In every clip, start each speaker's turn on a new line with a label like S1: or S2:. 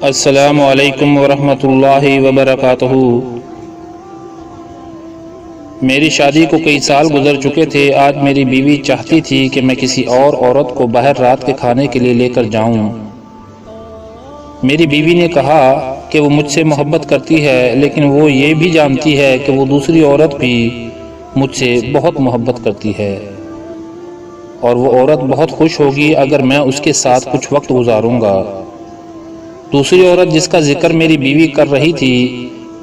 S1: السلام علیکم ورحمۃ اللہ وبرکاتہ۔ میری شادی کو کئی سال گزر چکے تھے۔ آج میری بیوی چاہتی تھی کہ میں کسی اور عورت کو باہر رات کے کھانے کے لیے لے کر جاؤں۔ میری بیوی نے کہا کہ وہ مجھ سے محبت کرتی ہے، لیکن وہ یہ بھی جانتی ہے کہ وہ دوسری عورت بھی مجھ سے بہت محبت کرتی ہے، اور وہ عورت بہت خوش ہوگی اگر میں اس کے ساتھ کچھ وقت گزاروں گا۔ دوسری عورت جس کا ذکر میری بیوی کر رہی تھی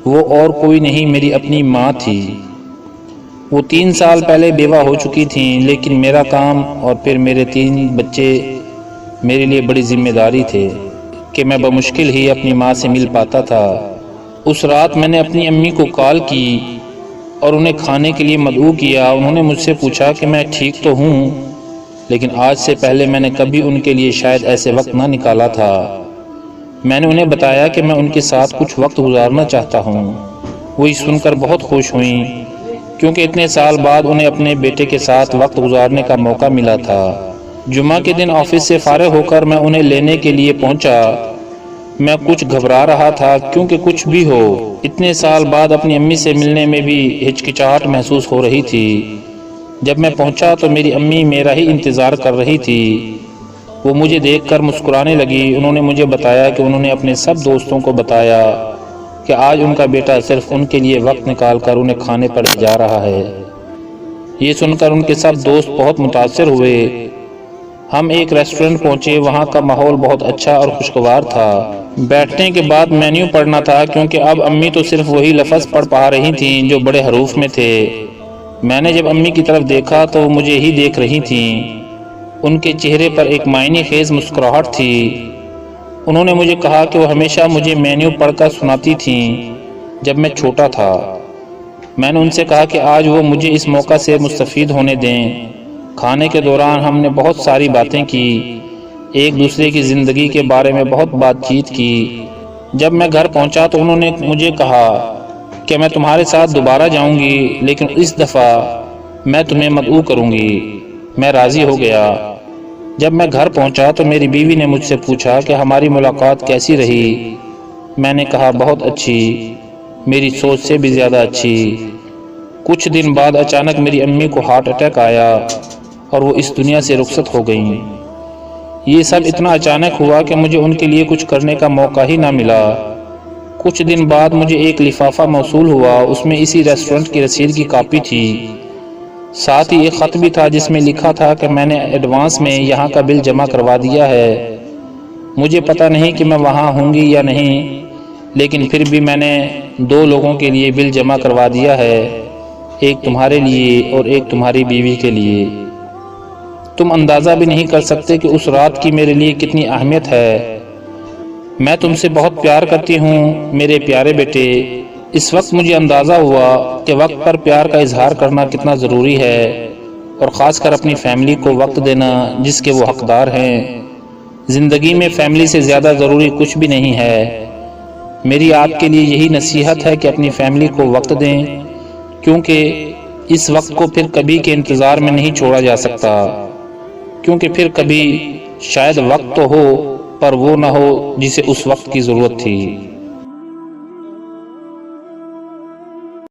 S1: وہ اور کوئی نہیں، میری اپنی ماں تھی۔ وہ 3 سال پہلے بیوہ ہو چکی تھیں، لیکن میرا کام اور پھر میرے 3 بچے میرے لیے بڑی ذمہ داری تھے کہ میں بمشکل ہی اپنی ماں سے مل پاتا تھا۔ اس رات میں نے اپنی امی کو کال کی اور انہیں کھانے کے لیے مدعو کیا۔ انہوں نے مجھ سے پوچھا کہ میں ٹھیک تو ہوں، لیکن آج سے پہلے میں نے کبھی ان کے لیے شاید ایسے وقت نہ نکالا تھا۔ میں نے انہیں بتایا کہ میں ان کے ساتھ کچھ وقت گزارنا چاہتا ہوں۔ وہ یہ سن کر بہت خوش ہوئیں، کیونکہ اتنے سال بعد انہیں اپنے بیٹے کے ساتھ وقت گزارنے کا موقع ملا تھا۔ جمعہ کے دن آفس سے فارغ ہو کر میں انہیں لینے کے لیے پہنچا۔ میں کچھ گھبرا رہا تھا، کیونکہ کچھ بھی ہو اتنے سال بعد اپنی امی سے ملنے میں بھی ہچکچاہٹ محسوس ہو رہی تھی۔ جب میں پہنچا تو میری امی میرا ہی انتظار کر رہی تھی۔ وہ مجھے دیکھ کر مسکرانے لگی۔ انہوں نے مجھے بتایا کہ انہوں نے اپنے سب دوستوں کو بتایا کہ آج ان کا بیٹا صرف ان کے لیے وقت نکال کر انہیں کھانے پر جا رہا ہے۔ یہ سن کر ان کے سب دوست بہت متاثر ہوئے۔ ہم ایک ریسٹورنٹ پہنچے، وہاں کا ماحول بہت اچھا اور خوشگوار تھا۔ بیٹھنے کے بعد مینیو پڑھنا تھا، کیونکہ اب امی تو صرف وہی لفظ پڑھ پا رہی تھیں جو بڑے حروف میں تھے۔ میں نے جب امی کی طرف دیکھا تو وہ مجھے ہی دیکھ رہی تھیں۔ ان کے چہرے پر ایک معنی خیز مسکراہٹ تھی۔ انہوں نے مجھے کہا کہ وہ ہمیشہ مجھے مینیو پڑھ کر سناتی تھیں جب میں چھوٹا تھا۔ میں نے ان سے کہا کہ آج وہ مجھے اس موقع سے مستفید ہونے دیں۔ کھانے کے دوران ہم نے بہت ساری باتیں کی، ایک دوسرے کی زندگی کے بارے میں بہت بات چیت کی۔ جب میں گھر پہنچا تو انہوں نے مجھے کہا کہ میں تمہارے ساتھ دوبارہ جاؤں گی، لیکن اس دفعہ میں تمہیں مدعو کروں گی۔ میں راضی ہو گیا۔ جب میں گھر پہنچا تو میری بیوی نے مجھ سے پوچھا کہ ہماری ملاقات کیسی رہی۔ میں نے کہا بہت اچھی، میری سوچ سے بھی زیادہ اچھی۔ کچھ دن بعد اچانک میری امی کو ہارٹ اٹیک آیا اور وہ اس دنیا سے رخصت ہو گئیں۔ یہ سب اتنا اچانک ہوا کہ مجھے ان کے لیے کچھ کرنے کا موقع ہی نہ ملا۔ کچھ دن بعد مجھے ایک لفافہ موصول ہوا، اس میں اسی ریسٹورنٹ کی رسید کی کاپی تھی۔ ساتھ ہی ایک خط بھی تھا جس میں لکھا تھا کہ میں نے ایڈوانس میں یہاں کا بل جمع کروا دیا ہے۔ مجھے پتہ نہیں کہ میں وہاں ہوں گی یا نہیں، لیکن پھر بھی میں نے 2 لوگوں کے لیے بل جمع کروا دیا ہے، ایک تمہارے لیے اور ایک تمہاری بیوی کے لیے۔ تم اندازہ بھی نہیں کر سکتے کہ اس رات کی میرے لیے کتنی اہمیت ہے۔ میں تم سے بہت پیار کرتی ہوں میرے پیارے بیٹے۔ اس وقت مجھے اندازہ ہوا کہ وقت پر پیار کا اظہار کرنا کتنا ضروری ہے، اور خاص کر اپنی فیملی کو وقت دینا جس کے وہ حقدار ہیں۔ زندگی میں فیملی سے زیادہ ضروری کچھ بھی نہیں ہے۔ میری آپ کے لیے یہی نصیحت ہے کہ اپنی فیملی کو وقت دیں، کیونکہ اس وقت کو پھر کبھی کے انتظار میں نہیں چھوڑا جا سکتا، کیونکہ پھر کبھی شاید وقت تو ہو پر وہ نہ ہو جسے اس وقت کی ضرورت تھی۔